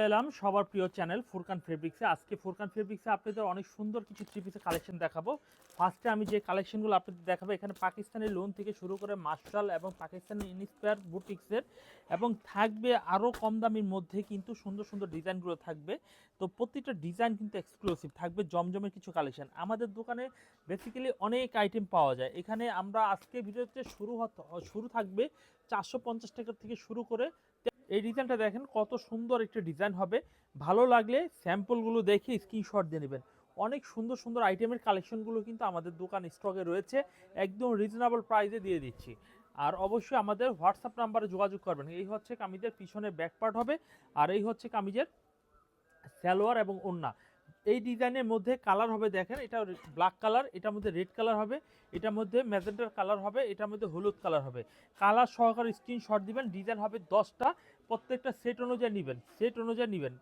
এলাম সবার প্রিয় চ্যানেল ফুরকান ফেব্রিক্সে। আজকে ফুরকান ফেব্রিক্সে আপনাদের অনেক সুন্দর কিছু থ্রি পিসের কালেকশন দেখাবো। ফার্স্টে আমি যে কালেকশনগুলো আপনাদের দেখাবো, এখানে পাকিস্তানি লোন থেকে শুরু করে মার্শাল এবং পাকিস্তানি ইন্সপায়ার বুটিক্সের, এবং থাকবে আরও কম দামের মধ্যে কিন্তু সুন্দর সুন্দর ডিজাইনগুলো থাকবে। তো প্রতিটা ডিজাইন কিন্তু এক্সক্লুসিভ থাকবে, জমজমের কিছু কালেকশন। আমাদের দোকানে বেসিক্যালি অনেক আইটেম পাওয়া যায়। এখানে আমরা আজকে ভিডিওতে শুরু থাকবে 450 টাকা থেকে শুরু করে। এই ডিজাইনটা দেখেন কত সুন্দর একটা ডিজাইন হবে। ভালো লাগলে স্যাম্পলগুলো দেখে স্ক্রিনশট দিয়ে নেবেন। অনেক সুন্দর সুন্দর আইটেমের কালেকশনগুলো কিন্তু আমাদের দোকান স্টকে রয়েছে, একদম রিজনেবল প্রাইসে দিয়ে দিচ্ছি। আর অবশ্যই আমাদের হোয়াটসঅ্যাপ নাম্বারে যোগাযোগ করবেন। এই হচ্ছে কামিজের পিছনে ব্যাক পার্ট হবে, আর এই হচ্ছে কামিজের সালোয়ার এবং ওড়না। এই ডিজাইনের মধ্যে কালার হবে, দেখেন এটা ব্ল্যাক কালার, এটার মধ্যে রেড কালার হবে, এটার মধ্যে ম্যাজেন্টার কালার হবে, এটার মধ্যে হলুদ কালার হবে। কালার সহকারে স্ক্রিনশট দিবেন। ডিজাইন হবে 10টা, প্রত্যেকটা সেট অনুযায়ী নেবেন।